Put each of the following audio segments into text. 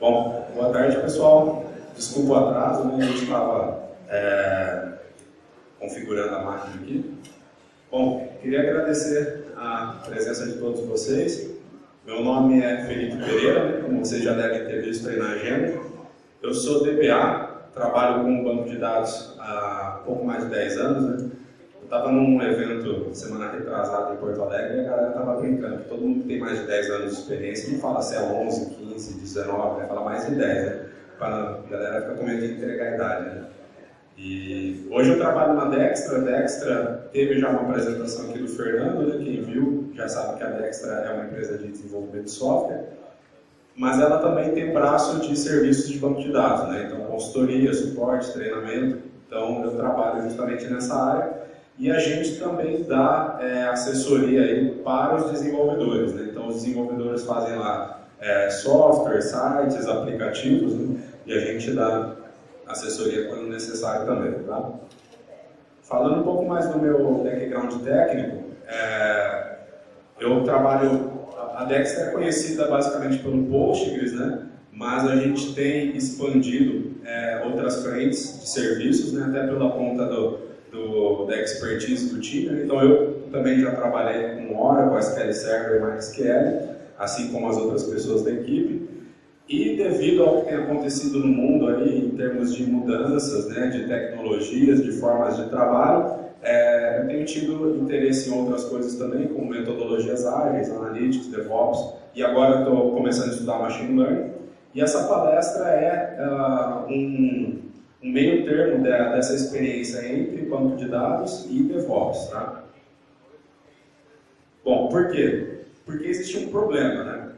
Bom, boa tarde, pessoal. Desculpa o atraso, né? A gente estava configurando a máquina aqui. Bom, queria agradecer a presença de todos vocês. Meu nome é Felipe Pereira, né? Como vocês já devem ter visto aí na agenda. Eu sou DBA, trabalho com um banco de dados há pouco mais de 10 anos, né? Eu estava num evento semana retrasada em Porto Alegre e a galera estava brincando que todo mundo que tem mais de 10 anos de experiência não fala se é 11, 15, 19, né? Fala mais de 10, né? Para a galera ficar com medo de entregar a idade, né? E hoje eu trabalho na Dextra. A Dextra teve já uma apresentação aqui do Fernando, né? Quem viu já sabe que a Dextra é uma empresa de desenvolvimento de software, mas ela também tem braço de serviços de banco de dados, né? Então consultoria, suporte, treinamento. Então eu trabalho justamente nessa área. E a gente também dá assessoria aí para os desenvolvedores, né? Então os desenvolvedores fazem lá software, sites, aplicativos, né? E a gente dá assessoria quando necessário também, tá? Falando um pouco mais do meu background técnico, eu trabalho... A Dextra é conhecida basicamente pelo Postgres, né? Mas a gente tem expandido outras frentes de serviços, né? Até pela conta da expertise do time. Então eu também já trabalhei com Oracle, SQL Server e MySQL, assim como as outras pessoas da equipe. E devido ao que tem acontecido no mundo aí, em termos de mudanças, né, de tecnologias, de formas de trabalho, eu tenho tido interesse em outras coisas também, como metodologias ágeis, analytics, DevOps, e agora estou começando a estudar Machine Learning. E essa palestra é um meio termo dessa experiência entre banco de dados e DevOps, tá? Bom, por quê? Porque existe um problema, né?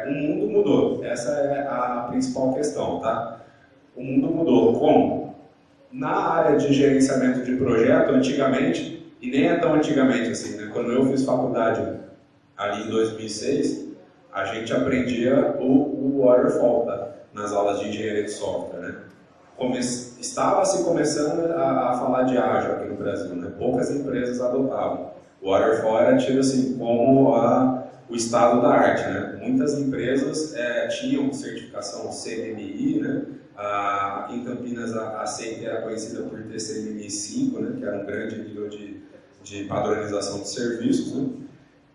O mundo mudou, essa é a principal questão, tá? O mundo mudou. Como? Na área de gerenciamento de projeto, antigamente, e nem é tão antigamente assim, né? Quando eu fiz faculdade ali em 2006, a gente aprendia o Waterfall, tá? Nas aulas de engenharia de software, né? Estava-se começando a falar de ágil aqui no Brasil, né? Poucas empresas adotavam. O Waterfall era tido assim como o estado da arte, né? Muitas empresas tinham certificação CMMI, né? Aqui em Campinas a CENT era conhecida por ter CMMI 5, né? Que era um grande nível de padronização de serviços, né?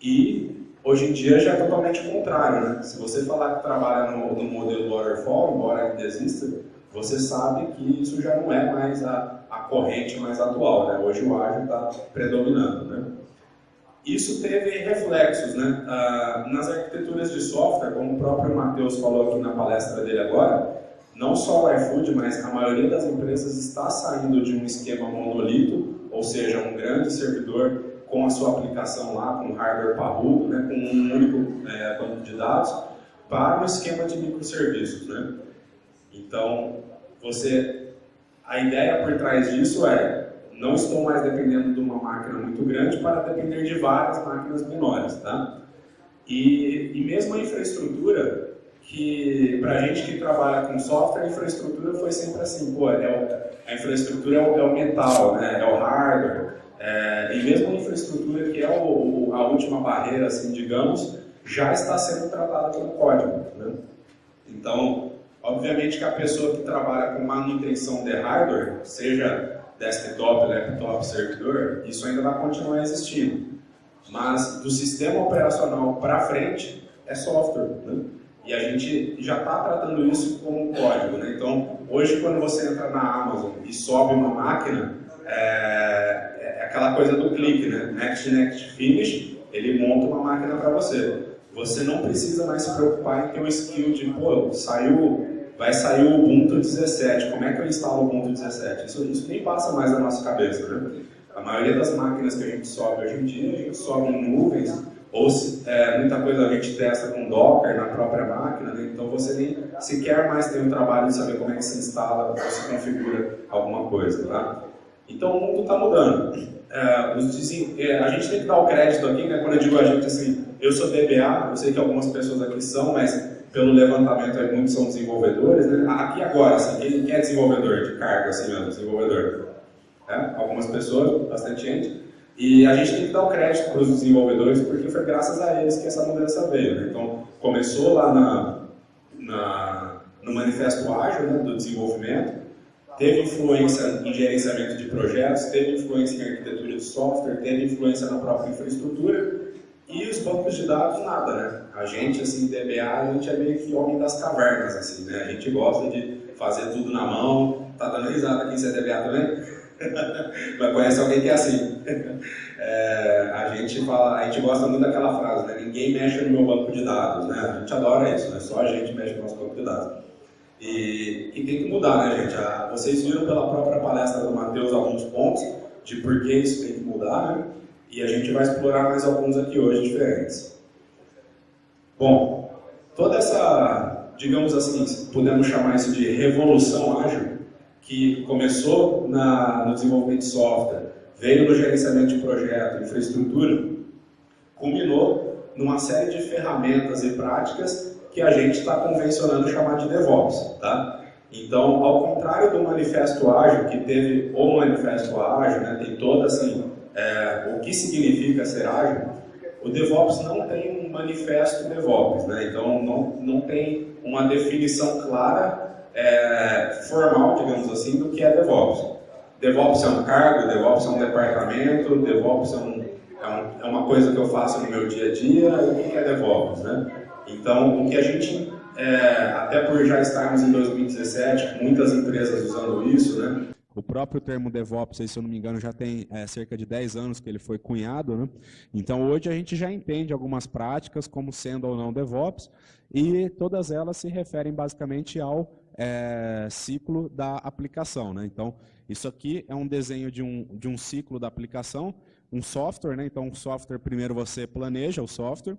E hoje em dia já é totalmente o contrário, né? Se você falar que trabalha no modelo Waterfall, embora ainda exista, você sabe que isso já não é mais a corrente mais atual, né? Hoje o ágil está predominando, né? Isso teve reflexos, né? Nas arquiteturas de software, como o próprio Matheus falou aqui na palestra dele agora, não só o iFood, mas a maioria das empresas está saindo de um esquema monolito, ou seja, um grande servidor com a sua aplicação lá, com hardware parrudo, né? Com um único banco de dados, para um esquema de microserviços, né? Então, a ideia por trás disso não estou mais dependendo de uma máquina muito grande para depender de várias máquinas menores, tá? E mesmo a infraestrutura, que para a gente que trabalha com software, a infraestrutura foi sempre assim, a infraestrutura é o metal, né? É o hardware, e mesmo a infraestrutura que é a última barreira, assim, digamos, já está sendo tratada como código, né? Então, obviamente que a pessoa que trabalha com manutenção de hardware, seja desktop, laptop, servidor, isso ainda vai continuar existindo. Mas do sistema operacional para frente é software, né? E a gente já está tratando isso como código, né? Então, hoje quando você entra na Amazon e sobe uma máquina, é aquela coisa do clique, né? Next, finish, ele monta uma máquina para você. Você não precisa mais se preocupar em ter o skill de, vai sair o Ubuntu 17, como é que eu instalo o Ubuntu 17? Isso nem passa mais na nossa cabeça, né? A maioria das máquinas que a gente sobe hoje em dia, a gente sobe em nuvens, ou muita coisa a gente testa com Docker na própria máquina, né? Então você nem sequer mais tem o trabalho de saber como é que se instala ou se configura alguma coisa, tá? Então o mundo está mudando. A gente tem que dar o crédito aqui, né? Quando eu digo a gente, assim, eu sou DBA, eu sei que algumas pessoas aqui são, mas pelo levantamento aí muitos são desenvolvedores, né? Aqui agora, assim, quem é desenvolvedor de cargo, assim mesmo, desenvolvedor? Algumas pessoas, bastante gente. E a gente tem que dar o crédito para os desenvolvedores, porque foi graças a eles que essa mudança veio, né? Então, começou lá no manifesto ágil, né, do desenvolvimento, teve influência em gerenciamento de projetos, teve influência em arquitetura de software, teve influência na própria infraestrutura, e os bancos de dados nada, né? A gente, assim, DBA, a gente é meio que homem das cavernas, assim, né? A gente gosta de fazer tudo na mão. Tá dando risada aqui em CDBA também? Mas conhece alguém que é assim. A gente gosta muito daquela frase, né? Ninguém mexe no meu banco de dados, né? A gente adora isso, né? Só a gente mexe no nosso banco de dados. E tem que mudar, né, gente? Vocês viram pela própria palestra do Matheus alguns pontos de por que isso tem que mudar, né? E a gente vai explorar mais alguns aqui hoje diferentes. Bom, toda essa, digamos assim, podemos chamar isso de revolução ágil, que começou no desenvolvimento de software, veio no gerenciamento de projeto, infraestrutura, culminou numa série de ferramentas e práticas que a gente está convencionando chamar de DevOps, tá? Então, ao contrário do Manifesto Ágil, que teve o Manifesto Ágil, né, tem toda assim, o que significa ser ágil, o DevOps não tem um manifesto DevOps, né? Então não tem uma definição clara, formal, digamos assim, do que é DevOps. DevOps é um cargo, DevOps é um departamento, DevOps é uma coisa que eu faço no meu dia a dia, o que é DevOps, né? Então, o que a gente, até por já estarmos em 2017, muitas empresas usando isso, né? O próprio termo DevOps, se eu não me engano, já tem cerca de 10 anos que ele foi cunhado, né? Então, hoje a gente já entende algumas práticas como sendo ou não DevOps, e todas elas se referem basicamente ao ciclo da aplicação, né? Então, isso aqui é um desenho de um ciclo da aplicação, um software, né? Então, um software, primeiro você planeja o software,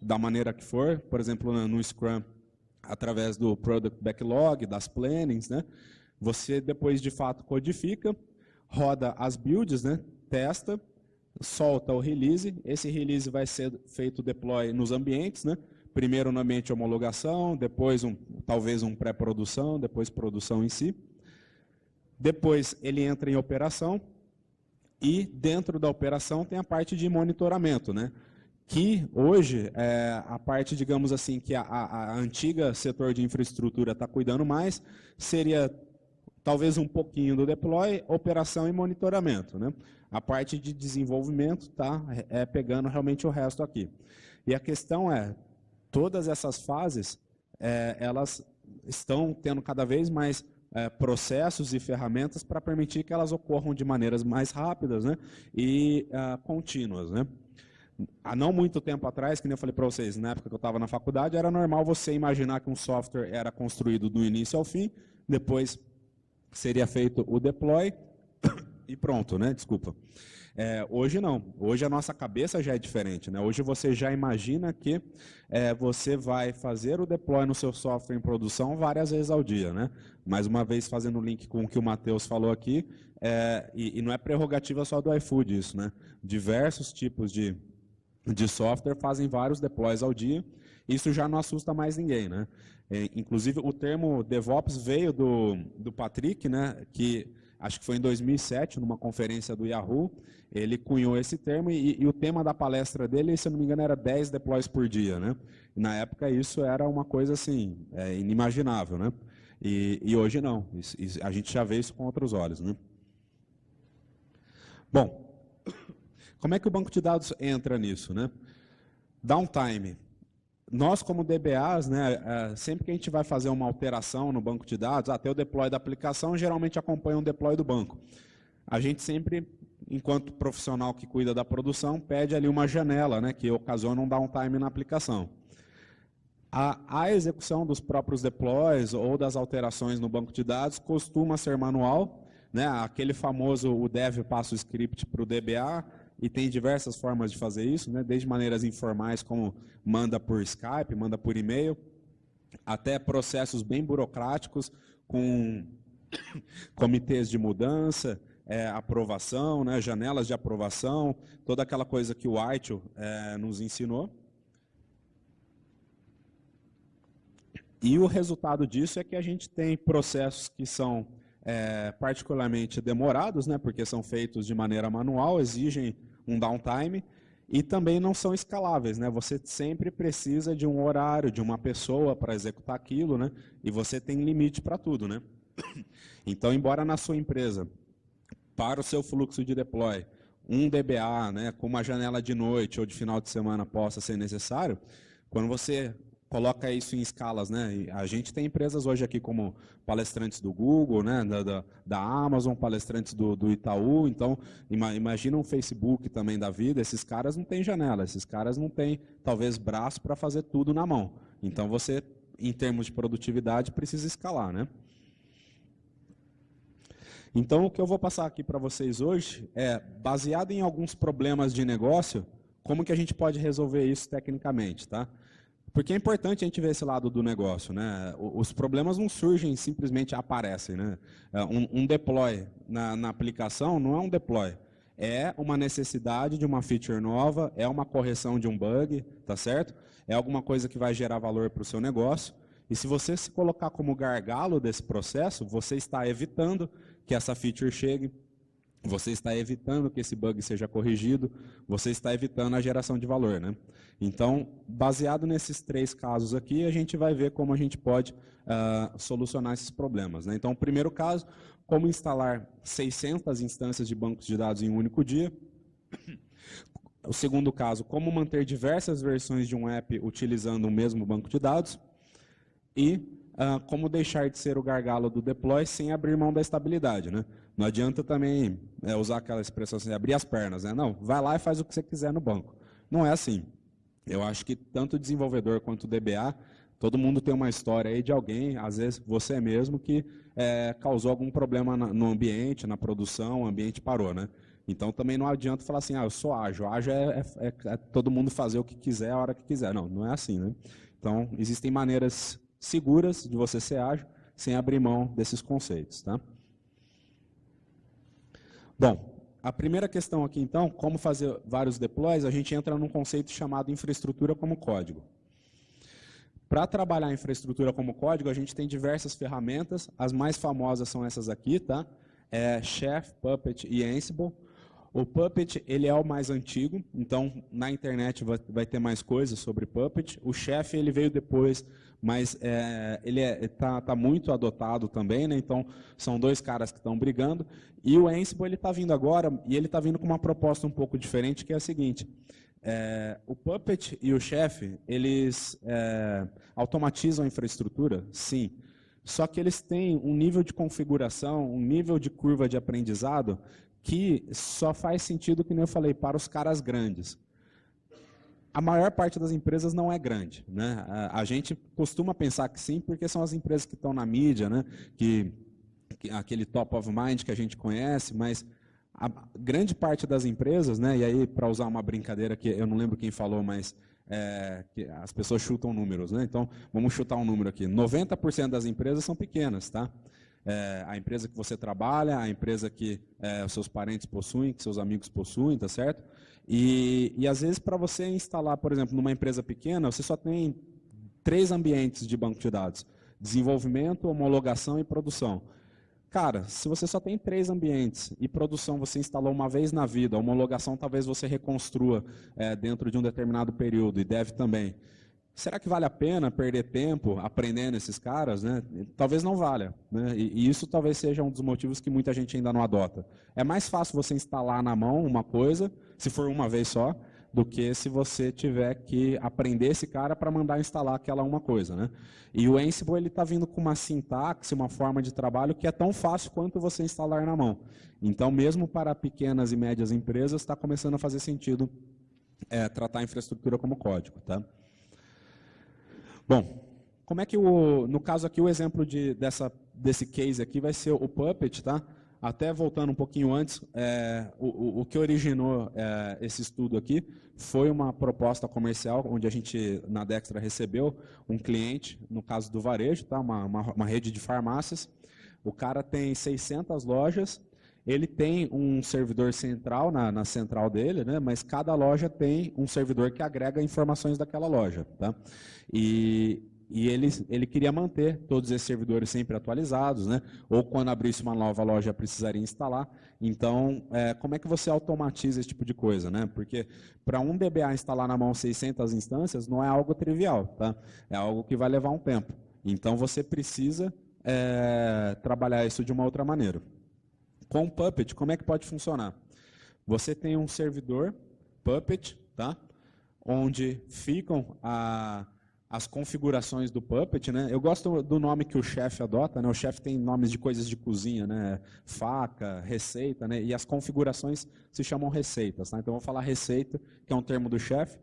da maneira que for, por exemplo, no Scrum, através do Product Backlog, das plannings, né? Você depois de fato codifica, roda as builds, né? Testa, solta o release, esse release vai ser feito deploy nos ambientes, né? Primeiro no ambiente de homologação, depois talvez um pré-produção, depois produção em si. Depois ele entra em operação e dentro da operação tem a parte de monitoramento, né? Que hoje, a parte, digamos assim, que a antiga setor de infraestrutura está cuidando mais, seria talvez um pouquinho do deploy, operação e monitoramento, né? A parte de desenvolvimento está pegando realmente o resto aqui. E a questão todas essas fases, elas estão tendo cada vez mais processos e ferramentas para permitir que elas ocorram de maneiras mais rápidas, né? E contínuas, né? Há não muito tempo atrás, que nem eu falei para vocês, na época que eu estava na faculdade, era normal você imaginar que um software era construído do início ao fim, depois seria feito o deploy e pronto, né? Desculpa. Hoje não. Hoje a nossa cabeça já é diferente, né? Hoje você já imagina que você vai fazer o deploy no seu software em produção várias vezes ao dia, né? Mais uma vez fazendo o link com o que o Matheus falou aqui, e não é prerrogativa só do iFood isso, né? Diversos tipos de software fazem vários deploys ao dia. Isso já não assusta mais ninguém, né? Inclusive o termo DevOps veio do Patrick, né? Que acho que foi em 2007, numa conferência do Yahoo, ele cunhou esse termo e o tema da palestra dele, se eu não me engano, era 10 deploys por dia, né? E na época isso era uma coisa assim, inimaginável, né? E hoje não, a gente já vê isso com outros olhos, né? Bom, como é que o banco de dados entra nisso, né? Downtime. Nós, como DBAs, né, sempre que a gente vai fazer uma alteração no banco de dados, até o deploy da aplicação, geralmente acompanha um deploy do banco. A gente sempre, enquanto profissional que cuida da produção, pede ali uma janela, né, que ocasiona um downtime na aplicação. A execução dos próprios deploys ou das alterações no banco de dados costuma ser manual, né, aquele famoso, o dev passa o script para o DBA, e tem diversas formas de fazer isso, né? Desde maneiras informais, como manda por Skype, manda por e-mail, até processos bem burocráticos, com comitês de mudança, aprovação, né? Janelas de aprovação, toda aquela coisa que o ITIL nos ensinou. E o resultado disso é que a gente tem processos que são particularmente demorados, né, porque são feitos de maneira manual, exigem um downtime, e também não são escaláveis, né? Você sempre precisa de um horário, de uma pessoa para executar aquilo, né? E você tem limite para tudo, né? Então, embora na sua empresa, para o seu fluxo de deploy, um DBA, né, com uma janela de noite ou de final de semana possa ser necessário, quando você coloca isso em escalas, né? A gente tem empresas hoje aqui como palestrantes do Google, né, da Amazon, palestrantes do Itaú. Então, imagina um Facebook também da vida. Esses caras não têm janela, esses caras não têm, talvez, braço para fazer tudo na mão. Então, você, em termos de produtividade, precisa escalar, né? Então, o que eu vou passar aqui para vocês hoje é, baseado em alguns problemas de negócio, como que a gente pode resolver isso tecnicamente, tá? Porque é importante a gente ver esse lado do negócio, né? Os problemas não surgem, simplesmente aparecem, né? Um deploy na aplicação não é um deploy, é uma necessidade de uma feature nova, é uma correção de um bug, tá certo? É alguma coisa que vai gerar valor para o seu negócio. E se você se colocar como gargalo desse processo, você está evitando que essa feature chegue, você está evitando que esse bug seja corrigido, você está evitando a geração de valor, né? Então, baseado nesses 3 casos aqui, a gente vai ver como a gente pode solucionar esses problemas, né? Então, o primeiro caso, como instalar 600 instâncias de bancos de dados em um único dia. O segundo caso, como manter diversas versões de um app utilizando o mesmo banco de dados. E como deixar de ser o gargalo do deploy sem abrir mão da estabilidade, né? Não adianta também usar aquela expressão assim, abrir as pernas, né? Não, vai lá e faz o que você quiser no banco. Não é assim. Eu acho que tanto o desenvolvedor quanto o DBA, todo mundo tem uma história aí de alguém, às vezes você mesmo, que causou algum problema no ambiente, na produção, o ambiente parou, né? Então também não adianta falar assim, eu sou ágil. Ágil é todo mundo fazer o que quiser, a hora que quiser. Não, não é assim, né? Então, existem maneiras seguras de você ser ágil, sem abrir mão desses conceitos, tá? Bom, a primeira questão aqui, então, como fazer vários deploys, a gente entra num conceito chamado infraestrutura como código. Para trabalhar a infraestrutura como código, a gente tem diversas ferramentas, as mais famosas são essas aqui, tá? Chef, Puppet e Ansible. O Puppet, ele é o mais antigo, então na internet vai ter mais coisas sobre Puppet. O Chef, ele veio depois, mas ele tá muito adotado também, né? Então são 2 caras que estão brigando. E o Ansible, ele está vindo agora, e ele está vindo com uma proposta um pouco diferente, que é a seguinte. O Puppet e o Chef, eles automatizam a infraestrutura? Sim. Só que eles têm um nível de configuração, um nível de curva de aprendizado que só faz sentido, que nem eu falei, para os caras grandes. A maior parte das empresas não é grande, né? A gente costuma pensar que sim, porque são as empresas que estão na mídia, né? Aquele top of mind que a gente conhece, mas a grande parte das empresas, né? E aí, para usar uma brincadeira que eu não lembro quem falou, mas que as pessoas chutam números, né? Então, vamos chutar um número aqui. 90% das empresas são pequenas, tá? A empresa que você trabalha, a empresa que os seus parentes possuem, que seus amigos possuem, tá certo? E às vezes, para você instalar, por exemplo, numa empresa pequena, você só tem 3 ambientes de banco de dados: desenvolvimento, homologação e produção. Cara, se você só tem 3 ambientes e produção você instalou uma vez na vida, homologação talvez você reconstrua dentro de um determinado período, e deve também. Será que vale a pena perder tempo aprendendo esses caras, né? Talvez não valha, né? E isso talvez seja um dos motivos que muita gente ainda não adota. É mais fácil você instalar na mão uma coisa, se for uma vez só, do que se você tiver que aprender esse cara para mandar instalar aquela uma coisa, né? E o Ansible, ele está vindo com uma sintaxe, uma forma de trabalho que é tão fácil quanto você instalar na mão. Então, mesmo para pequenas e médias empresas, está começando a fazer sentido tratar a infraestrutura como código, tá? Bom, como é que no caso aqui o exemplo desse case aqui vai ser o Puppet, tá? Até voltando um pouquinho antes, o que originou esse estudo aqui foi uma proposta comercial, onde a gente, na Dextra, recebeu um cliente, no caso do varejo, tá? Uma rede de farmácias. O cara tem 600 lojas, ele tem um servidor central na central dele, né? Mas cada loja tem um servidor que agrega informações daquela loja, tá? E E ele queria manter todos esses servidores sempre atualizados, né? Ou quando abrisse uma nova loja precisaria instalar. Então, como é que você automatiza esse tipo de coisa, né? Porque para um DBA instalar na mão 600 instâncias não é algo trivial, tá? É algo que vai levar um tempo. Então, você precisa trabalhar isso de uma outra maneira. Com o Puppet, como é que pode funcionar? Você tem um servidor Puppet, tá? Onde ficam as configurações do Puppet, né? Eu gosto do nome que o chefe adota, né? O chefe tem nomes de coisas de cozinha, né? Faca, receita, né? E as configurações se chamam receitas, tá? Então eu vou falar receita, que é um termo do chefe.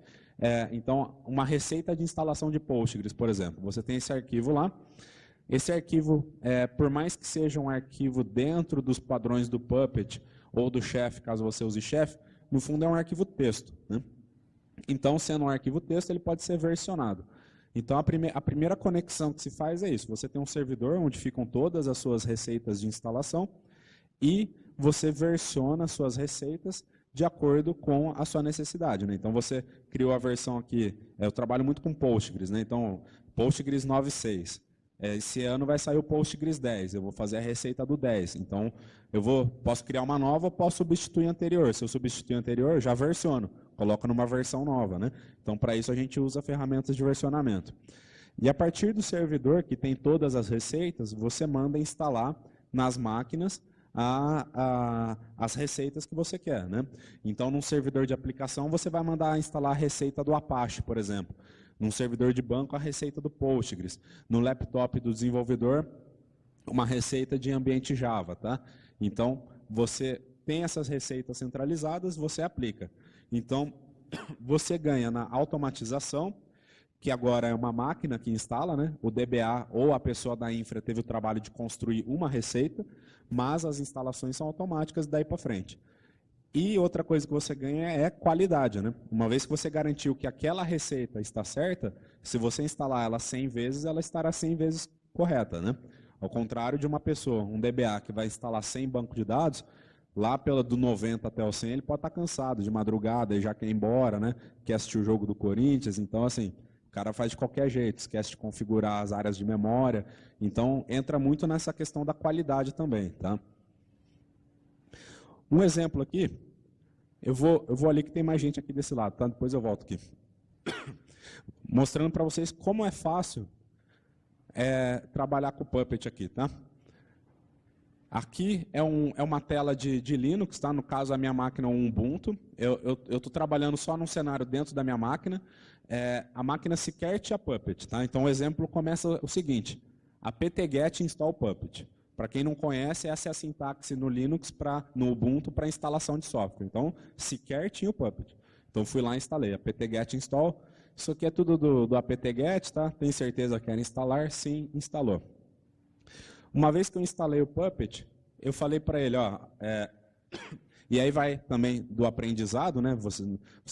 Então, uma receita de instalação de Postgres, por exemplo. Você tem esse arquivo lá. Esse arquivo, por mais que seja um arquivo dentro dos padrões do Puppet ou do chefe, caso você use chefe, no fundo é um arquivo texto, né? Então, sendo um arquivo texto, ele pode ser versionado. Então, a primeira conexão que se faz é isso. Você tem um servidor onde ficam todas as suas receitas de instalação e você versiona as suas receitas de acordo com a sua necessidade, né? Então, você criou a versão aqui, eu trabalho muito com Postgres, né? Então, Postgres 9.6. Esse ano vai sair o Postgres 10, eu vou fazer a receita do 10. Então, posso criar uma nova ou posso substituir a anterior. Se eu substituir a anterior, já versiono, coloco numa versão nova, né? Então, para isso a gente usa ferramentas de versionamento. E a partir do servidor, que tem todas as receitas, você manda instalar nas máquinas as receitas que você quer, né? Então, num servidor de aplicação, você vai mandar instalar a receita do Apache, por exemplo. Num servidor de banco, a receita do Postgres. No laptop do desenvolvedor, uma receita de ambiente Java, tá? Então, você tem essas receitas centralizadas, você aplica. Então, você ganha na automatização, que agora é uma máquina que instala, né? O DBA ou a pessoa da infra teve o trabalho de construir uma receita, mas as instalações são automáticas daí para frente. E outra coisa que você ganha é qualidade, né? Uma vez que você garantiu que aquela receita está certa, se você instalar ela 100 vezes, ela estará 100 vezes correta, né? Ao contrário de uma pessoa, um DBA que vai instalar 100 bancos de dados, lá do 90 até o 100, ele pode estar cansado de madrugada e já quer ir embora, né? Quer assistir o jogo do Corinthians, então assim, o cara faz de qualquer jeito, esquece de configurar as áreas de memória, então entra muito nessa questão da qualidade também, tá? Um exemplo aqui, eu vou ali que tem mais gente aqui desse lado, tá? Depois eu volto aqui. Mostrando para vocês como é fácil trabalhar com o Puppet aqui, tá? Aqui é uma tela de Linux, tá? No caso, a minha máquina é um Ubuntu. Eu estou trabalhando só num cenário dentro da minha máquina. A máquina sequer tinha Puppet, tá? Então o exemplo começa o seguinte: apt-get install Puppet. Para quem não conhece, essa é a sintaxe no Linux, no Ubuntu, para instalação de software. Então, sequer tinha o Puppet. Então, fui lá e instalei apt-get install. Isso aqui é tudo do apt-get, tá? Tem certeza que quer instalar? Sim, instalou. Uma vez que eu instalei o Puppet, eu falei para ele, e aí vai também do aprendizado, né? Você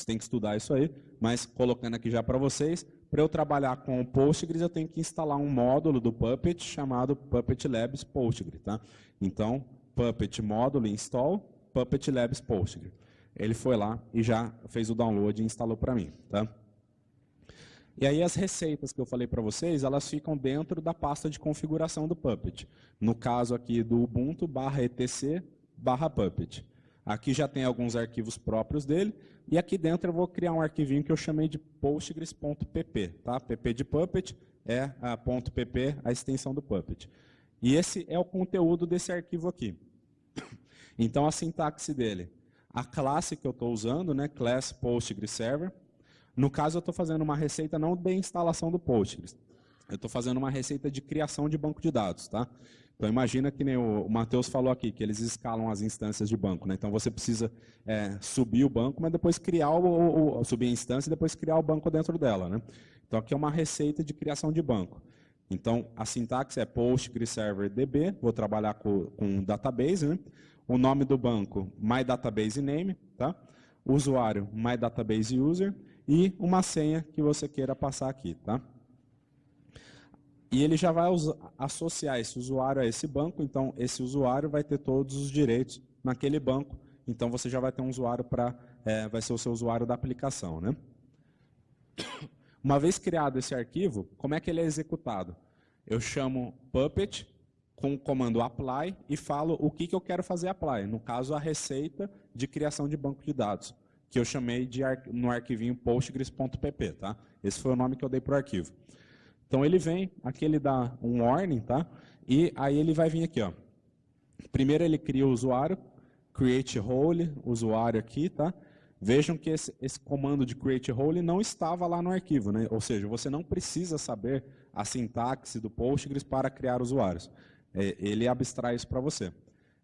tem que estudar isso aí, mas colocando aqui já para vocês, para eu trabalhar com o Postgres, eu tenho que instalar um módulo do Puppet chamado Puppet Labs Postgres, tá? Então, Puppet módulo install, Puppet Labs Postgres. Ele foi lá e já fez o download e instalou para mim, tá? E aí as receitas que eu falei para vocês, elas ficam dentro da pasta de configuração do Puppet. No caso aqui do Ubuntu /etc/Puppet. Aqui já tem alguns arquivos próprios dele, e aqui dentro eu vou criar um arquivinho que eu chamei de postgres.pp, tá? pp de Puppet é a .pp, a extensão do Puppet. E esse é o conteúdo desse arquivo aqui. Então a sintaxe dele, a classe que eu estou usando, né, class Postgres Server. No caso eu estou fazendo uma receita não de instalação do Postgres, eu estou fazendo uma receita de criação de banco de dados, tá? Então, imagina que nem o Matheus falou aqui, que eles escalam as instâncias de banco, né? Então, você precisa subir o banco, mas depois criar subir a instância e depois criar o banco dentro dela, né? Então, aqui é uma receita de criação de banco. Então, a sintaxe é Postgres Server DB, vou trabalhar com database, né? O nome do banco, My Database Name, tá? O usuário, My Database User, e uma senha que você queira passar aqui, tá? E ele já vai associar esse usuário a esse banco, então esse usuário vai ter todos os direitos naquele banco, então você já vai ter um usuário vai ser o seu usuário da aplicação, né? Uma vez criado esse arquivo, como é que ele é executado? Eu chamo Puppet com o comando apply e falo o que eu quero fazer apply. No caso, a receita de criação de banco de dados, que eu chamei no arquivinho postgres.pp. Tá? Esse foi o nome que eu dei para o arquivo. Então ele vem, aqui ele dá um warning, tá? E aí ele vai vir aqui. Ó. Primeiro ele cria o usuário, create role, usuário aqui, tá? Vejam que esse comando de create role não estava lá no arquivo, né? Ou seja, você não precisa saber a sintaxe do Postgres para criar usuários. Ele abstrai isso para você.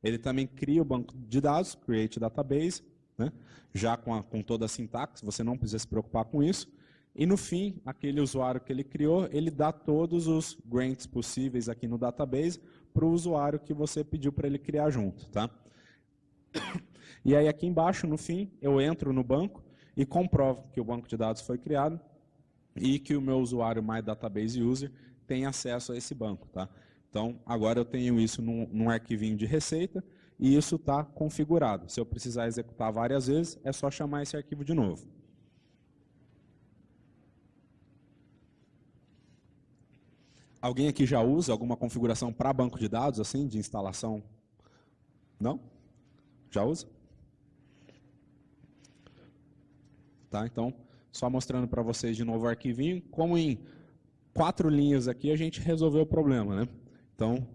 Ele também cria o banco de dados, create database, né? Já com toda a sintaxe, você não precisa se preocupar com isso. E no fim, aquele usuário que ele criou, ele dá todos os grants possíveis aqui no database para o usuário que você pediu para ele criar junto, tá? E aí aqui embaixo, no fim, eu entro no banco e comprovo que o banco de dados foi criado e que o meu usuário MyDatabaseUser tem acesso a esse banco. Tá? Então, agora eu tenho isso num arquivinho de receita e isso está configurado. Se eu precisar executar várias vezes, é só chamar esse arquivo de novo. Alguém aqui já usa alguma configuração para banco de dados, assim, de instalação? Não? Já usa? Tá, então, só mostrando para vocês de novo o arquivinho, como em 4 linhas aqui a gente resolveu o problema, né? Então,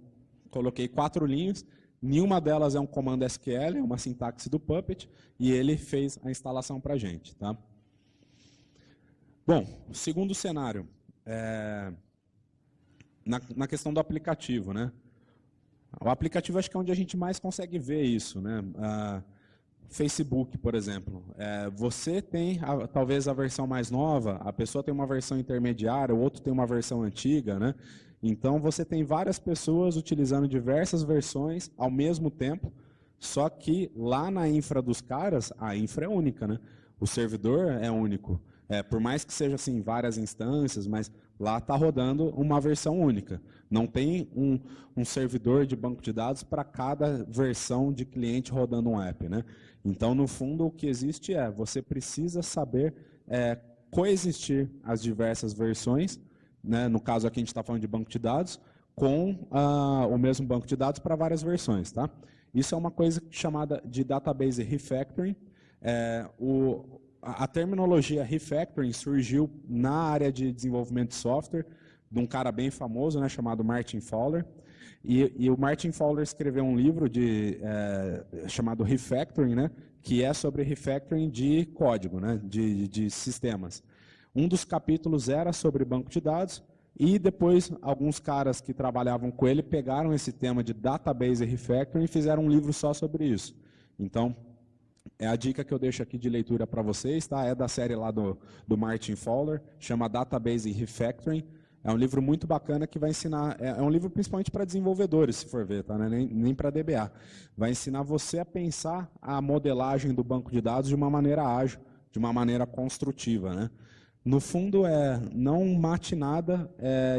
coloquei 4 linhas, nenhuma delas é um comando SQL, é uma sintaxe do Puppet, e ele fez a instalação para a gente, tá? Bom, o segundo cenário, na questão do aplicativo, né? O aplicativo acho que é onde a gente mais consegue ver isso, né? Facebook, por exemplo. Você tem talvez a versão mais nova, a pessoa tem uma versão intermediária, o outro tem uma versão antiga, né? Então você tem várias pessoas utilizando diversas versões ao mesmo tempo, só que lá na infra dos caras, a infra é única, né? O servidor é único. Por mais que seja assim várias instâncias, mas lá está rodando uma versão única. Não tem um servidor de banco de dados para cada versão de cliente rodando um app, né? Então, no fundo, o que existe você precisa saber coexistir as diversas versões, né? No caso aqui a gente está falando de banco de dados, com o mesmo banco de dados para várias versões. Tá? Isso é uma coisa chamada de database refactoring. A terminologia refactoring surgiu na área de desenvolvimento de software, de um cara bem famoso, né, chamado Martin Fowler. E o Martin Fowler escreveu um livro chamado Refactoring, né, que é sobre refactoring de código, né, de sistemas. Um dos capítulos era sobre banco de dados, e depois alguns caras que trabalhavam com ele pegaram esse tema de database refactoring e fizeram um livro só sobre isso. Então, é a dica que eu deixo aqui de leitura para vocês, tá? É da série lá do Martin Fowler, chama Database Refactoring. É um livro muito bacana que vai ensinar, é um livro principalmente para desenvolvedores, se for ver, tá? Não é nem para DBA. Vai ensinar você a pensar a modelagem do banco de dados de uma maneira ágil, de uma maneira construtiva, né? No fundo, não mate nada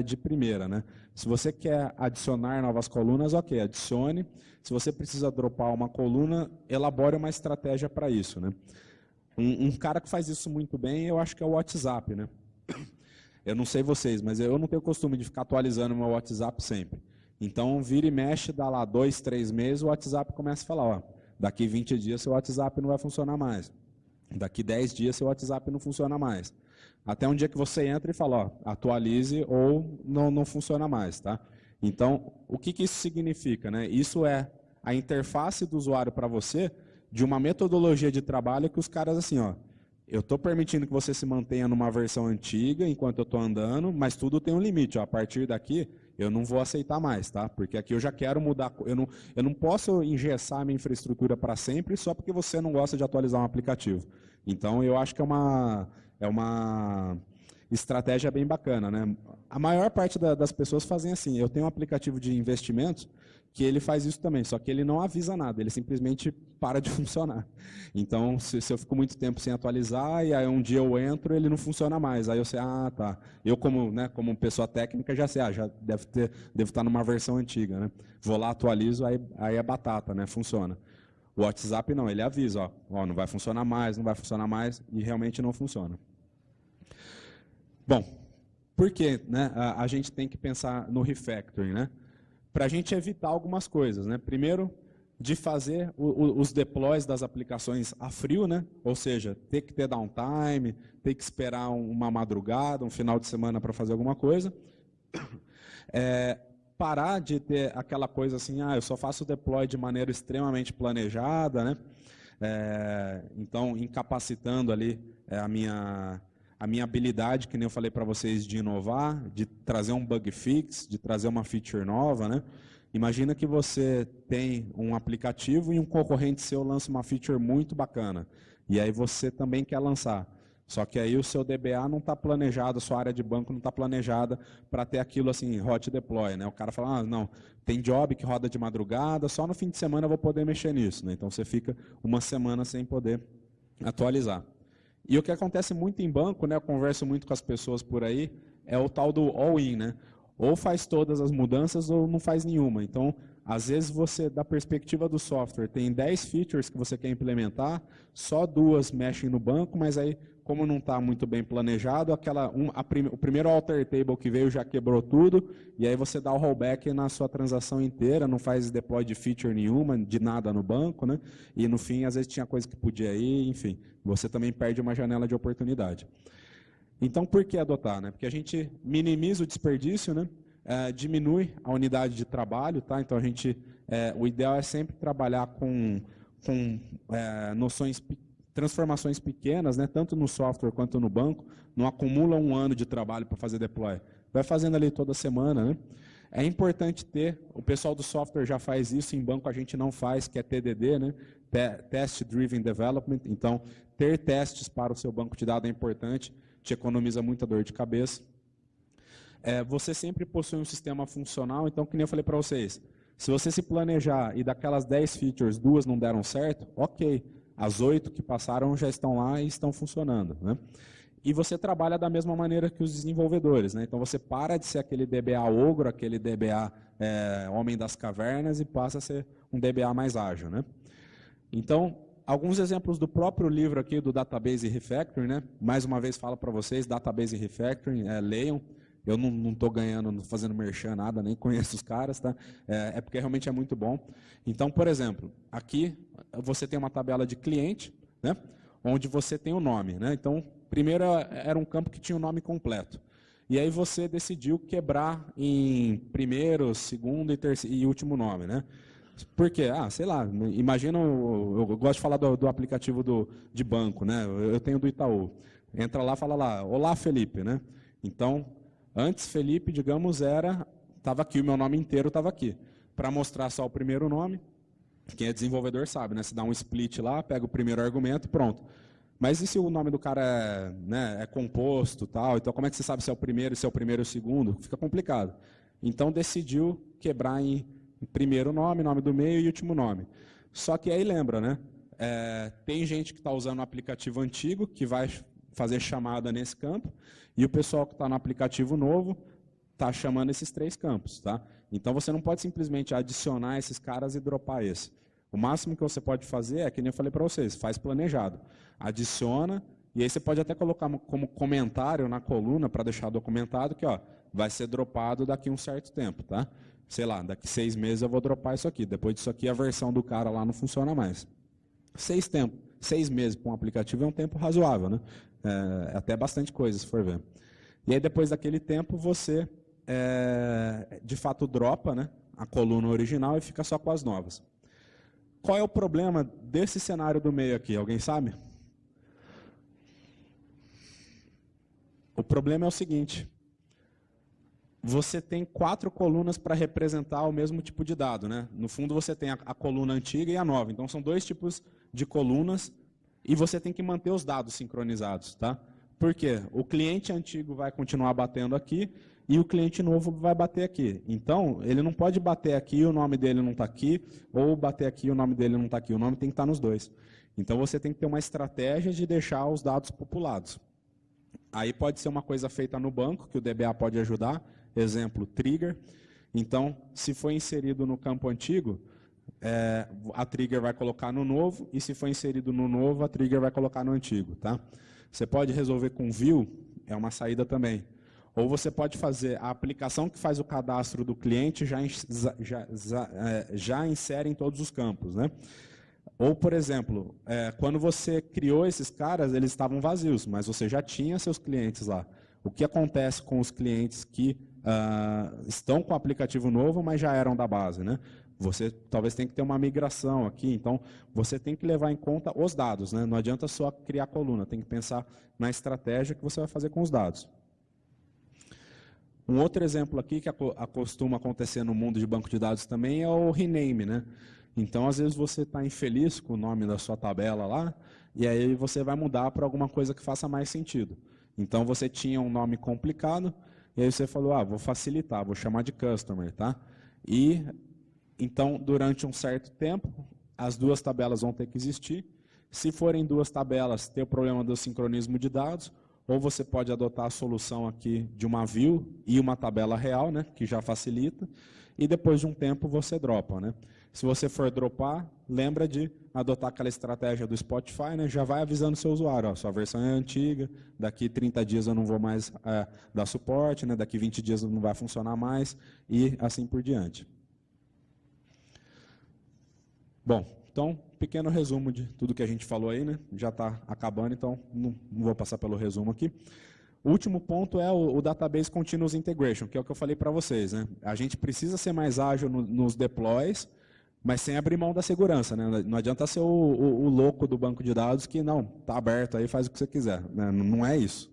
de primeira, né? Se você quer adicionar novas colunas, ok, adicione. Se você precisa dropar uma coluna, elabore uma estratégia para isso, né? Um cara que faz isso muito bem, eu acho que é o WhatsApp, né? Eu não sei vocês, mas eu não tenho o costume de ficar atualizando o meu WhatsApp sempre. Então, vira e mexe, dá lá 2, 3 meses, o WhatsApp começa a falar, ó, daqui 20 dias seu WhatsApp não vai funcionar mais. Daqui 10 dias seu WhatsApp não funciona mais. Até um dia que você entra e fala, ó, atualize ou não funciona mais, tá? Então, o que isso significa, né? Isso é a interface do usuário para você de uma metodologia de trabalho que os caras assim, ó, eu estou permitindo que você se mantenha numa versão antiga enquanto eu estou andando, mas tudo tem um limite, ó, a partir daqui eu não vou aceitar mais, tá? Porque aqui eu já quero mudar, eu não posso engessar a minha infraestrutura para sempre só porque você não gosta de atualizar um aplicativo. Então, eu acho que é uma estratégia bem bacana, né? A maior parte das pessoas fazem assim. Eu tenho um aplicativo de investimentos que ele faz isso também, só que ele não avisa nada, ele simplesmente para de funcionar. Então, se eu fico muito tempo sem atualizar, e aí um dia eu entro, ele não funciona mais. Aí eu sei, tá. Eu, como pessoa técnica, já sei, já devo estar numa versão antiga, né? Vou lá, atualizo, aí é batata, né? Funciona. O WhatsApp não, ele avisa, ó, não vai funcionar mais, e realmente não funciona. Bom, por que, né, a gente tem que pensar no refactoring, né? Para a gente evitar algumas coisas, né? Primeiro, de fazer os deploys das aplicações a frio, né? Ou seja, ter que ter downtime, ter que esperar uma madrugada, um final de semana para fazer alguma coisa. Parar de ter aquela coisa assim, eu só faço o deploy de maneira extremamente planejada, né? Então, incapacitando ali a minha habilidade, que nem eu falei para vocês, de inovar, de trazer um bug fix, de trazer uma feature nova, né? Imagina que você tem um aplicativo e um concorrente seu lança uma feature muito bacana. E aí você também quer lançar. Só que aí o seu DBA não está planejado, a sua área de banco não está planejada para ter aquilo assim, hot deploy, né? O cara fala, não, tem job que roda de madrugada, só no fim de semana eu vou poder mexer nisso, né? Então você fica uma semana sem poder atualizar. E o que acontece muito em banco, né? Eu converso muito com as pessoas por aí, é o tal do all-in, né? Ou faz todas as mudanças ou não faz nenhuma. Então, às vezes você, da perspectiva do software, tem 10 features que você quer implementar, só 2 mexem no banco, mas aí, como não está muito bem planejado, o primeiro alter table que veio já quebrou tudo, e aí você dá o rollback na sua transação inteira, não faz deploy de feature nenhuma, de nada no banco, né? E no fim, às vezes tinha coisa que podia ir, enfim, você também perde uma janela de oportunidade. Então, por que adotar? Né? Porque a gente minimiza o desperdício, né? Diminui a unidade de trabalho, tá? Então o ideal é sempre trabalhar com transformações pequenas, né? Tanto no software quanto no banco. Não acumula um ano de trabalho para fazer deploy. Vai fazendo ali toda semana, né? É importante o pessoal do software já faz isso, em banco a gente não faz, que é TDD, né? Test Driven Development. Então, ter testes para o seu banco de dados é importante, te economiza muita dor de cabeça. Você sempre possui um sistema funcional, então, que nem eu falei para vocês, se você se planejar e daquelas 10 features, 2 não deram certo, ok, as 8 que passaram já estão lá e estão funcionando, né? E você trabalha da mesma maneira que os desenvolvedores, né? Então você para de ser aquele DBA ogro, aquele DBA homem das cavernas e passa a ser um DBA mais ágil, né? Então, alguns exemplos do próprio livro aqui do Database Refactoring, né? Mais uma vez falo para vocês, Database Refactoring, leiam. Eu não estou ganhando, não fazendo merchan, nada, nem conheço os caras, tá? É porque realmente é muito bom. Então, por exemplo, aqui você tem uma tabela de cliente, né? Onde você tem o nome, né? Então, primeiro era um campo que tinha o nome completo. E aí você decidiu quebrar em primeiro, segundo e último nome, né? Por quê? Sei lá, imagina, eu gosto de falar do aplicativo de banco, né? Eu tenho do Itaú. Entra lá, fala lá, olá Felipe, né? Então, antes Felipe, digamos, estava aqui, o meu nome inteiro estava aqui. Para mostrar só o primeiro nome, quem é desenvolvedor sabe, né? Você dá um split lá, pega o primeiro argumento, pronto. Mas e se o nome do cara é composto, tal? Então como é que você sabe se é o primeiro e o segundo? Fica complicado. Então decidiu quebrar em primeiro nome, nome do meio e último nome. Só que aí lembra, né? Tem gente que está usando um aplicativo antigo que vai fazer chamada nesse campo e o pessoal que está no aplicativo novo está chamando esses 3 campos, tá? Então você não pode simplesmente adicionar esses caras e dropar esse. O máximo que você pode fazer é, que nem eu falei para vocês, faz planejado. Adiciona, e aí você pode até colocar como comentário na coluna para deixar documentado que vai ser dropado daqui a um certo tempo, tá? Sei lá, daqui 6 meses eu vou dropar isso aqui. Depois disso aqui a versão do cara lá não funciona mais. 6 meses para um aplicativo é um tempo razoável, né? É até bastante coisa, se for ver. E aí depois daquele tempo você de fato dropa, né, a coluna original e fica só com as novas. Qual é o problema desse cenário do meio aqui? Alguém sabe? O problema é o seguinte. Você tem 4 colunas para representar o mesmo tipo de dado, né? No fundo você tem a coluna antiga e a nova. Então são 2 tipos de colunas e você tem que manter os dados sincronizados, tá? Por quê? O cliente antigo vai continuar batendo aqui e o cliente novo vai bater aqui. Então, ele não pode bater aqui e o nome dele não está aqui, ou bater aqui e o nome dele não está aqui. O nome tem que estar nos 2. Então, você tem que ter uma estratégia de deixar os dados populados. Aí pode ser uma coisa feita no banco, que o DBA pode ajudar. Exemplo, trigger. Então, se foi inserido no campo antigo, a trigger vai colocar no novo, e se for inserido no novo, a trigger vai colocar no antigo, tá? Você pode resolver com view, é uma saída também. Ou você pode fazer a aplicação que faz o cadastro do cliente já insere em todos os campos, né? Ou, por exemplo, quando você criou esses caras, eles estavam vazios, mas você já tinha seus clientes lá. O que acontece com os clientes que estão com o aplicativo novo, mas já eram da base, né? Você talvez tenha que ter uma migração aqui, então você tem que levar em conta os dados, né? Não adianta só criar coluna, tem que pensar na estratégia que você vai fazer com os dados. Um outro exemplo aqui que costuma acontecer no mundo de banco de dados também é o rename, né? Então, às vezes você está infeliz com o nome da sua tabela lá, e aí você vai mudar para alguma coisa que faça mais sentido. Então, você tinha um nome complicado, e aí você falou, vou facilitar, vou chamar de customer, tá? E, então, durante um certo tempo, as duas tabelas vão ter que existir. Se forem duas tabelas, tem o problema do sincronismo de dados, ou você pode adotar a solução aqui de uma view e uma tabela real, né, que já facilita, e depois de um tempo você dropa, né? Se você for dropar, lembra de adotar aquela estratégia do Spotify, né? Já vai avisando o seu usuário, ó, sua versão é antiga, daqui 30 dias eu não vou mais dar suporte, né? Daqui 20 dias não vai funcionar mais, e assim por diante. Bom, então, pequeno resumo de tudo que a gente falou aí, né? Já está acabando, então não vou passar pelo resumo aqui. O último ponto é o Database Continuous Integration, que é o que eu falei para vocês, né? A gente precisa ser mais ágil nos deploys, mas sem abrir mão da segurança, né? Não adianta ser o louco do banco de dados que não, está aberto aí, faz o que você quiser, né? Não é isso.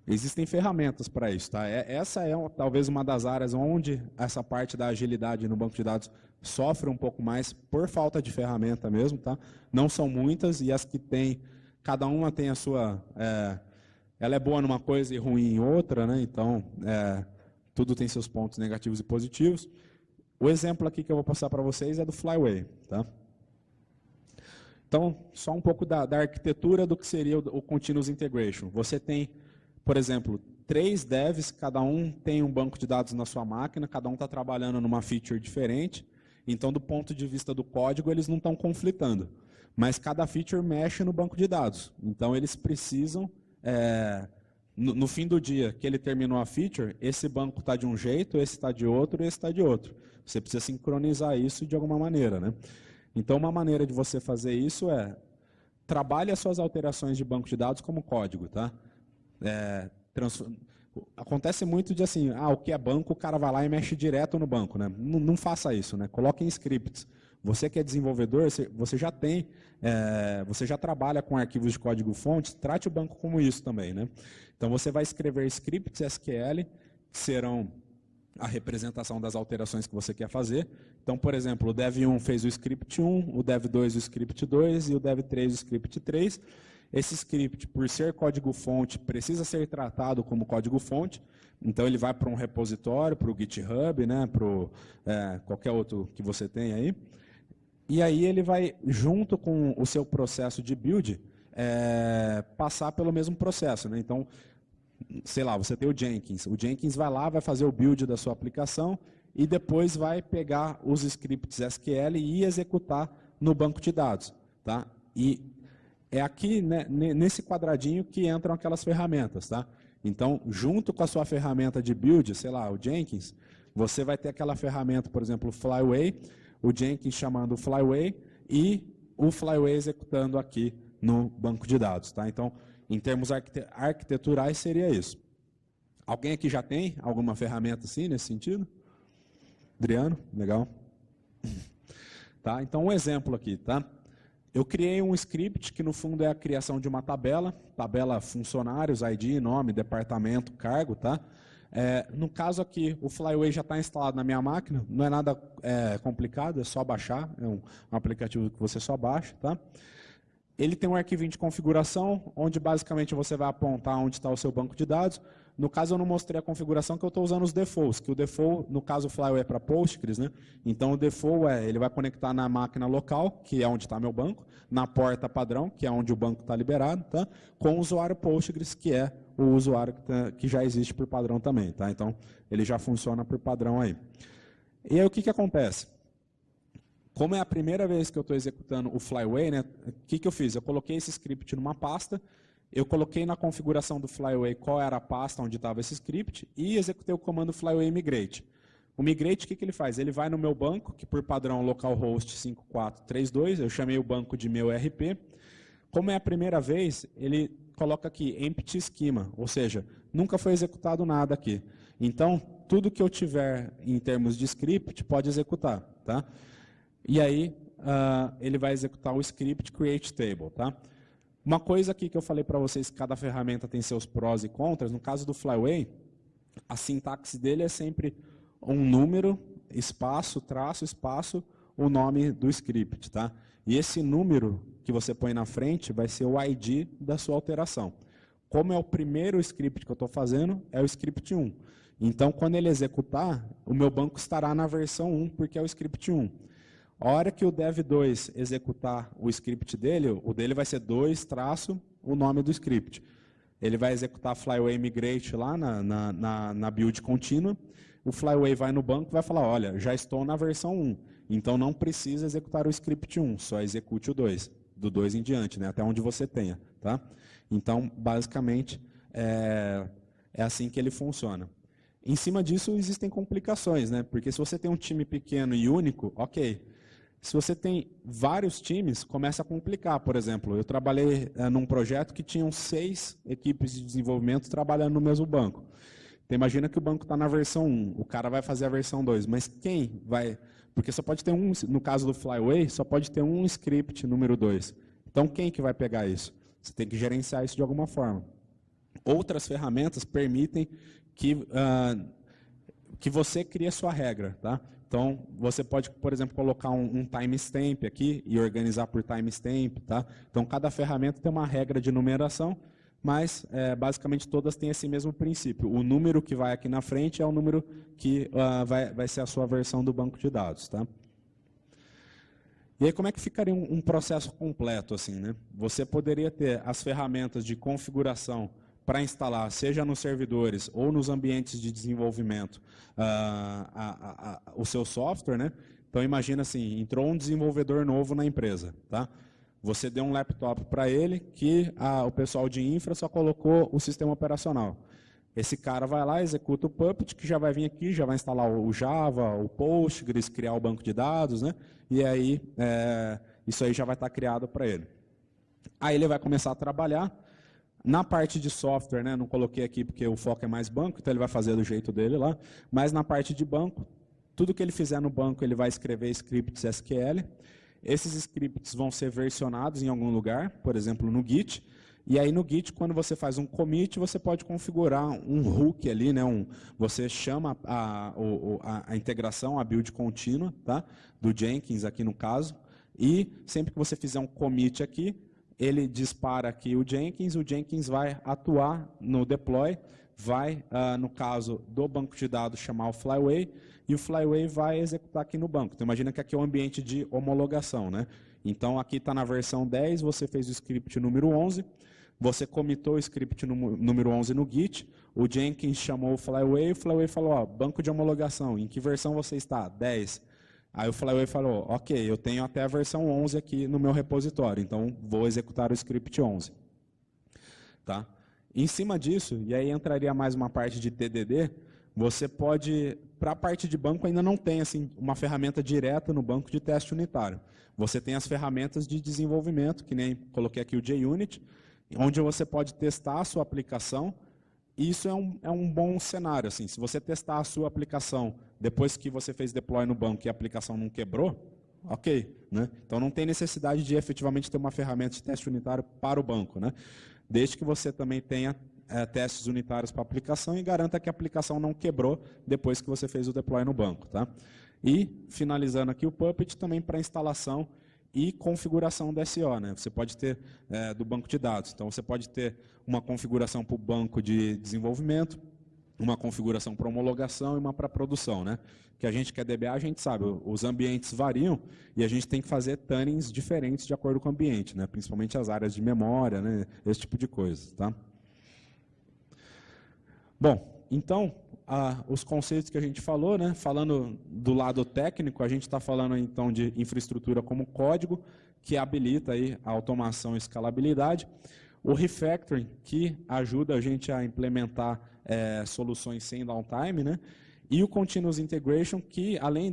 Existem ferramentas para isso, tá? Essa é talvez uma das áreas onde essa parte da agilidade no banco de dados sofre um pouco mais por falta de ferramenta mesmo, tá? Não são muitas e as que tem, cada uma tem a sua, ela é boa numa coisa e ruim em outra, né? Então tudo tem seus pontos negativos e positivos. O exemplo aqui que eu vou passar para vocês é do Flyway, tá? Então, só um pouco da arquitetura do que seria o Continuous Integration. Você tem, por exemplo, 3 devs, cada um tem um banco de dados na sua máquina, cada um está trabalhando numa feature diferente, então, do ponto de vista do código, eles não estão conflitando. Mas cada feature mexe no banco de dados. Então, eles precisam, no fim do dia que ele terminou a feature, esse banco está de um jeito, esse está de outro e esse está de outro. Você precisa sincronizar isso de alguma maneira, né? Então, uma maneira de você fazer isso é trabalhe as suas alterações de banco de dados como código, tá? Acontece muito de assim, o que é banco, o cara vai lá e mexe direto no banco, né? Não faça isso, né? Coloque em scripts. Você que é desenvolvedor, você já tem, você já trabalha com arquivos de código fonte, trate o banco como isso também, né? Então você vai escrever scripts SQL que serão a representação das alterações que você quer fazer. Então, por exemplo, o dev1 fez o script 1, o dev2 o script 2 e o dev3 o script 3. Esse script, por ser código-fonte, precisa ser tratado como código-fonte, então ele vai para um repositório, para o GitHub, né, para qualquer outro que você tenha aí. E aí ele vai, junto com o seu processo de build, passar pelo mesmo processo, né? Então, sei lá, você tem o Jenkins vai lá, vai fazer o build da sua aplicação e depois vai pegar os scripts SQL e executar no banco de dados, tá? E é aqui, né, nesse quadradinho que entram aquelas ferramentas, tá? Então, junto com a sua ferramenta de build, sei lá, o Jenkins, você vai ter aquela ferramenta, por exemplo, o Flyway, o Jenkins chamando o Flyway e o Flyway executando aqui no banco de dados, tá? Então, em termos arquiteturais, seria isso. Alguém aqui já tem alguma ferramenta assim, nesse sentido? Adriano? Legal. Tá? Então, um exemplo aqui, tá? Eu criei um script que, no fundo, é a criação de uma tabela funcionários, ID, nome, departamento, cargo, tá? No caso aqui, o Flyway já está instalado na minha máquina, não é nada complicado, é só baixar, é um aplicativo que você só baixa, tá? Ele tem um arquivinho de configuração, onde basicamente você vai apontar onde está o seu banco de dados. No caso, eu não mostrei a configuração, que eu estou usando os defaults, que o default, no caso, o Flyway é para Postgres, né? Então, o default ele vai conectar na máquina local, que é onde está meu banco, na porta padrão, que é onde o banco está liberado, tá? Com o usuário Postgres, que é o usuário que já existe por padrão também, tá? Então, ele já funciona por padrão aí. E aí, o que acontece? Como é a primeira vez que eu estou executando o Flyway, né, o que eu fiz? Eu coloquei esse script numa pasta eu coloquei na configuração do Flyway qual era a pasta onde estava esse script e executei o comando Flyway migrate. O migrate, o que ele faz? Ele vai no meu banco, que por padrão é localhost 5432, eu chamei o banco de meu RP. Como é a primeira vez, ele coloca aqui empty schema, ou seja, nunca foi executado nada aqui. Então, tudo que eu tiver em termos de script pode executar. Tá? E aí, ele vai executar o script create table. Tá? Uma coisa aqui que eu falei para vocês, que cada ferramenta tem seus prós e contras, no caso do Flyway, a sintaxe dele é sempre um número, espaço, traço, espaço, o nome do script. Tá? E esse número que você põe na frente vai ser o ID da sua alteração. Como é o primeiro script que eu estou fazendo, é o script 1. Então, quando ele executar, o meu banco estará na versão 1, porque é o script 1. A hora que o dev2 executar o script dele, o dele vai ser 2 traço o nome do script. Ele vai executar Flyway migrate lá na build contínua. O Flyway vai no banco e vai falar, olha, já estou na versão 1, então não precisa executar o script 1, só execute o 2, do 2 em diante, né, até onde você tenha. Tá? Então, basicamente, é assim que ele funciona. Em cima disso, existem complicações, né, porque se você tem um time pequeno e único, ok. Se você tem vários times, começa a complicar. Por exemplo, eu trabalhei num projeto que tinham 6 equipes de desenvolvimento trabalhando no mesmo banco. Então, imagina que o banco está na versão 1, o cara vai fazer a versão 2, mas quem vai... Porque só pode ter no caso do Flyway, só pode ter um script número 2. Então, quem que vai pegar isso? Você tem que gerenciar isso de alguma forma. Outras ferramentas permitem que você crie a sua regra. Tá? Então, você pode, por exemplo, colocar um timestamp aqui e organizar por timestamp. Tá? Então, cada ferramenta tem uma regra de numeração, mas basicamente todas têm esse mesmo princípio. O número que vai aqui na frente é o número que vai ser a sua versão do banco de dados. Tá? E aí, como é que ficaria um processo completo? Assim, né? Você poderia ter as ferramentas de configuração para instalar, seja nos servidores ou nos ambientes de desenvolvimento, o seu software. Né? Então, imagina assim, entrou um desenvolvedor novo na empresa. Tá? Você deu um laptop para ele que o pessoal de infra só colocou o sistema operacional. Esse cara vai lá, executa o Puppet, que já vai vir aqui, já vai instalar o Java, o Postgres, criar o banco de dados, né? E aí isso aí já vai estar criado para ele. Aí ele vai começar a trabalhar. Na parte de software, né, não coloquei aqui porque o foco é mais banco, então ele vai fazer do jeito dele lá, mas na parte de banco, tudo que ele fizer no banco, ele vai escrever scripts SQL. Esses scripts vão ser versionados em algum lugar, por exemplo, no Git. E aí no Git, quando você faz um commit, você pode configurar um hook ali, né? Você chama a integração, a build contínua, tá? Do Jenkins aqui no caso. E sempre que você fizer um commit aqui, ele dispara aqui o Jenkins vai atuar no deploy, vai, no caso do banco de dados, chamar o Flyway, e o Flyway vai executar aqui no banco. Então, imagina que aqui é um ambiente de homologação. Né? Então, aqui está na versão 10, você fez o script número 11, você comitou o script número 11 no Git, o Jenkins chamou o Flyway falou, ó, banco de homologação, em que versão você está? 10. Aí o Flyway falou, ok, eu tenho até a versão 11 aqui no meu repositório, então vou executar o script 11. Tá? Em cima disso, e aí entraria mais uma parte de TDD, você pode, para a parte de banco ainda não tem assim, uma ferramenta direta no banco de teste unitário. Você tem as ferramentas de desenvolvimento, que nem coloquei aqui o JUnit, onde você pode testar a sua aplicação. Isso é um bom cenário. Assim, se você testar a sua aplicação depois que você fez deploy no banco e a aplicação não quebrou, ok. Né? Então não tem necessidade de efetivamente ter uma ferramenta de teste unitário para o banco. Né? Desde que você também tenha testes unitários para a aplicação e garanta que a aplicação não quebrou depois que você fez o deploy no banco. Tá? E, finalizando aqui o Puppet, também para instalação e configuração do SO. Né? Você pode ter do banco de dados. Então, você pode ter uma configuração para o banco de desenvolvimento, uma configuração para homologação e uma para produção. Né? Que a gente quer DBA, a gente sabe, os ambientes variam e a gente tem que fazer tunnings diferentes de acordo com o ambiente, né? Principalmente as áreas de memória, né? Esse tipo de coisa. Tá? Bom, então, os conceitos que a gente falou, né? Falando do lado técnico, a gente está falando então de infraestrutura como código, que habilita aí a automação e escalabilidade. O refactoring, que ajuda a gente a implementar soluções sem downtime, né? E o Continuous Integration, que além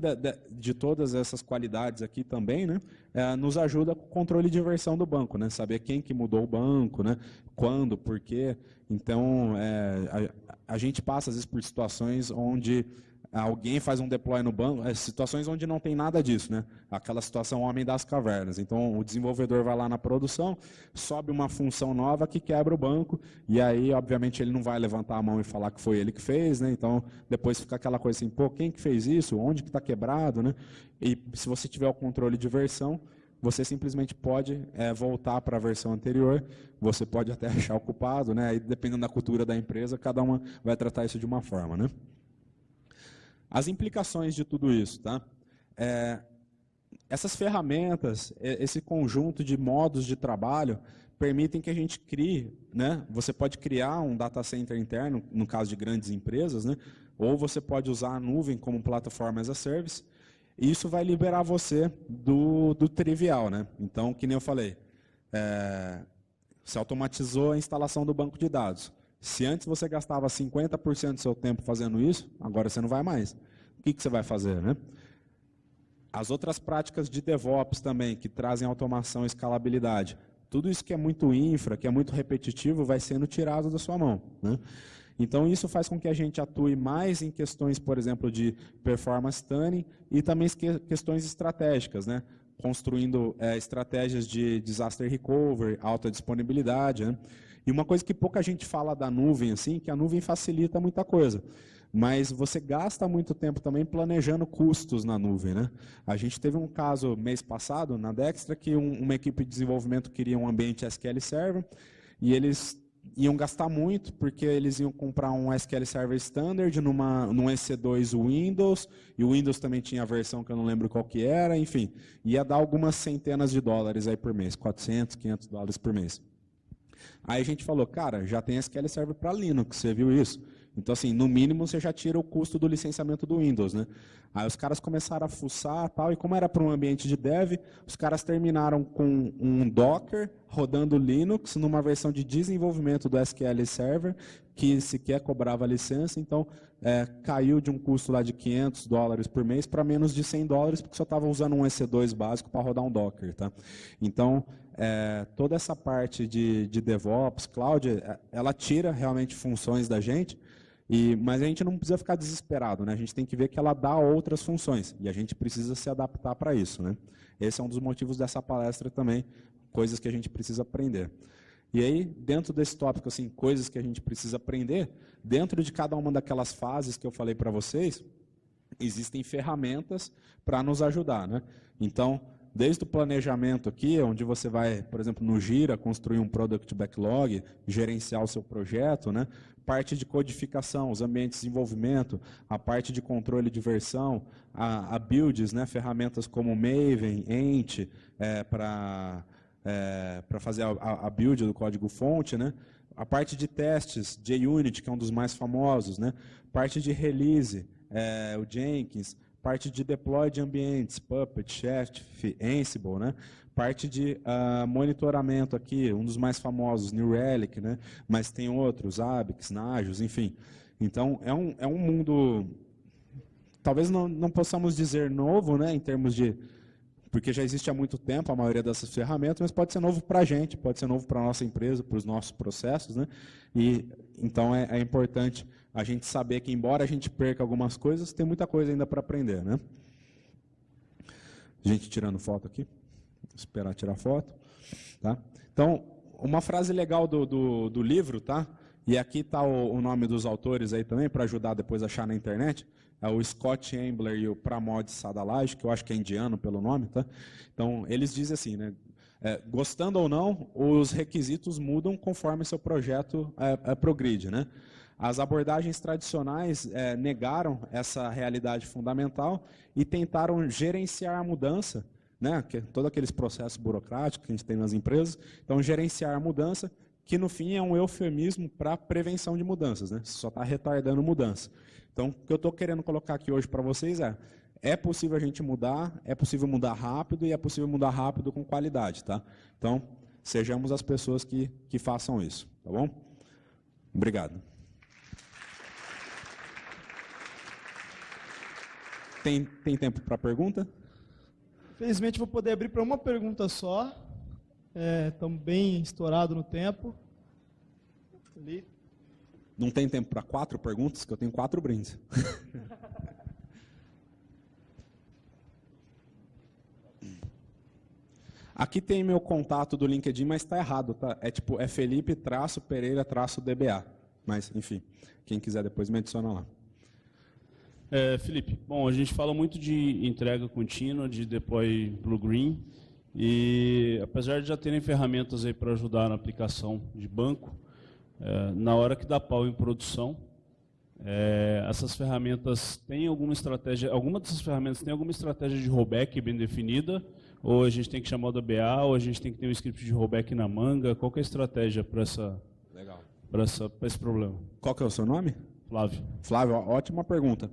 de todas essas qualidades aqui também, né, nos ajuda com o controle de versão do banco, né? Saber quem que mudou o banco, né? Quando, por quê. Então, a gente passa às vezes por situações onde alguém faz um deploy no banco, situações onde não tem nada disso, né? Aquela situação homem das cavernas. Então, o desenvolvedor vai lá na produção, sobe uma função nova que quebra o banco, e aí, obviamente, ele não vai levantar a mão e falar que foi ele que fez, né? Então, depois fica aquela coisa assim, pô, quem que fez isso? Onde que está quebrado, né? E se você tiver o controle de versão, você simplesmente pode voltar para a versão anterior, você pode até achar o culpado, né? Aí, dependendo da cultura da empresa, cada uma vai tratar isso de uma forma, né? As implicações de tudo isso, tá? Essas ferramentas, esse conjunto de modos de trabalho, permitem que a gente crie, né? Você pode criar um data center interno, no caso de grandes empresas, né? Ou você pode usar a nuvem como plataforma as a service, e isso vai liberar você do trivial, né? Então, que nem eu falei, você automatizou a instalação do banco de dados. Se antes você gastava 50% do seu tempo fazendo isso, agora você não vai mais. O que você vai fazer, né? As outras práticas de DevOps também, que trazem automação e escalabilidade. Tudo isso que é muito infra, que é muito repetitivo, vai sendo tirado da sua mão, né? Então, isso faz com que a gente atue mais em questões, por exemplo, de performance tuning e também questões estratégicas, né? Construindo estratégias de disaster recovery, alta disponibilidade, né? E uma coisa que pouca gente fala da nuvem, assim, que a nuvem facilita muita coisa. Mas você gasta muito tempo também planejando custos na nuvem, né? A gente teve um caso mês passado, na Dextra, que uma equipe de desenvolvimento queria um ambiente SQL Server, e eles iam gastar muito, porque eles iam comprar um SQL Server Standard num EC2 Windows, e o Windows também tinha a versão que eu não lembro qual que era, enfim, ia dar algumas centenas de dólares aí por mês, 400, 500 dólares por mês. Aí a gente falou, cara, já tem SQL Server para Linux, você viu isso? Então, assim, no mínimo você já tira o custo do licenciamento do Windows, né? Aí os caras começaram a fuçar tal, e como era para um ambiente de dev, os caras terminaram com um Docker rodando Linux numa versão de desenvolvimento do SQL Server, que sequer cobrava licença, então caiu de um custo lá de 500 dólares por mês para menos de 100 dólares, porque só estava usando um EC2 básico para rodar um Docker, tá? Então, toda essa parte de DevOps, Cloud, ela tira realmente funções da gente, mas a gente não precisa ficar desesperado, né? A gente tem que ver que ela dá outras funções, e a gente precisa se adaptar para isso, né? Esse é um dos motivos dessa palestra também, coisas que a gente precisa aprender. E aí, dentro desse tópico, assim, coisas que a gente precisa aprender, dentro de cada uma daquelas fases que eu falei para vocês, existem ferramentas para nos ajudar, né? Então, desde o planejamento aqui, onde você vai, por exemplo, no Gira, construir um Product Backlog, gerenciar o seu projeto, né? Parte de codificação, os ambientes de desenvolvimento, a parte de controle de versão, a builds, né? Ferramentas como Maven, Ent, para fazer a build do código-fonte, né? A parte de testes, JUnit, que é um dos mais famosos, né? Parte de release, o Jenkins, parte de deploy de ambientes, Puppet, Chef, Ansible, né? Parte de monitoramento aqui, um dos mais famosos, New Relic, né? Mas tem outros, Abix, Nagios, enfim. Então, é um mundo, talvez não possamos dizer novo, né? Em termos de, porque já existe há muito tempo a maioria dessas ferramentas, mas pode ser novo para a gente, pode ser novo para a nossa empresa, para os nossos processos, né? E então é importante a gente saber que, embora a gente perca algumas coisas, tem muita coisa ainda para aprender, né? Gente tirando foto aqui, vou esperar tirar foto, tá? Então, uma frase legal do livro, tá? E aqui está o nome dos autores aí também, para ajudar depois a achar na internet. É o Scott Ambler e o Pramod Sadalaj, que eu acho que é indiano pelo nome, tá? Então, eles dizem assim, né? Gostando ou não, os requisitos mudam conforme seu projeto progride, né? As abordagens tradicionais negaram essa realidade fundamental e tentaram gerenciar a mudança, né? Todos aqueles processos burocráticos que a gente tem nas empresas. Então, gerenciar a mudança, que no fim é um eufemismo para prevenção de mudanças, né? Você só está retardando mudança. Então, o que eu estou querendo colocar aqui hoje para vocês é possível a gente mudar, é possível mudar rápido e é possível mudar rápido com qualidade, tá? Então, sejamos as pessoas que façam isso, tá bom? Obrigado. Tem tempo para pergunta? Infelizmente, vou poder abrir para uma pergunta só. Estamos bem estourados no tempo. Ali. Não tem tempo para 4 perguntas, que eu tenho 4 brindes. Aqui tem meu contato do LinkedIn, mas está errado, tá? É Felipe-Pereira-DBA. Mas, enfim, quem quiser depois me adiciona lá. Felipe, bom, a gente fala muito de entrega contínua, de deploy blue-green, e apesar de já terem ferramentas aí para ajudar na aplicação de banco, na hora que dá pau em produção, essas ferramentas têm alguma estratégia, alguma dessas ferramentas tem alguma estratégia de rollback bem definida, ou a gente tem que chamar o DBA, ou a gente tem que ter um script de rollback na manga? Qual que é a estratégia para esse problema? Qual que é o seu nome? Flávio. Flávio, ótima pergunta.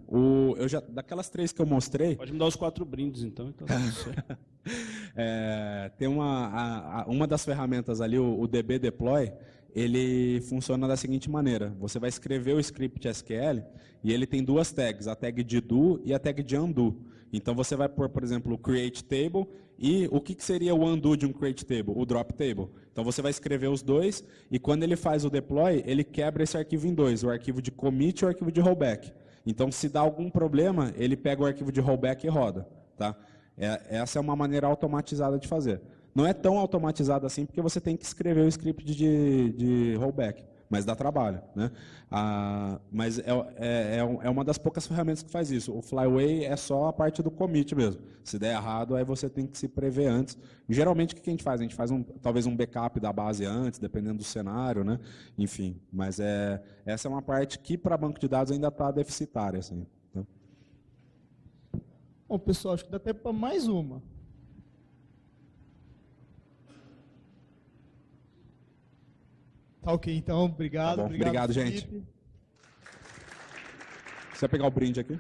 Daquelas 3 que eu mostrei... Pode me dar os 4 brindes, então. Tem uma das ferramentas ali, o DB Deploy, ele funciona da seguinte maneira. Você vai escrever o script SQL e ele tem 2 tags, a tag de do e a tag de undo. Então você vai pôr, por exemplo, o create table e o que seria o undo de um create table? O drop table. Então você vai escrever os 2 e quando ele faz o deploy, ele quebra esse arquivo em 2, o arquivo de commit e o arquivo de rollback. Então se dá algum problema, ele pega o arquivo de rollback e roda. Tá? Essa é uma maneira automatizada de fazer. Não é tão automatizado assim, porque você tem que escrever o script de rollback, mas dá trabalho, né? Mas é uma das poucas ferramentas que faz isso. O Flyway é só a parte do commit mesmo. Se der errado, aí você tem que se prever antes. Geralmente, o que a gente faz? A gente faz talvez um backup da base antes, dependendo do cenário, né? Enfim, mas essa é uma parte que, para banco de dados, ainda está deficitária. Assim, né? Bom, pessoal, acho que dá tempo para mais uma. Tá ok, então, obrigado. Tá bom. Obrigado, gente. Felipe. Você vai pegar o brinde aqui?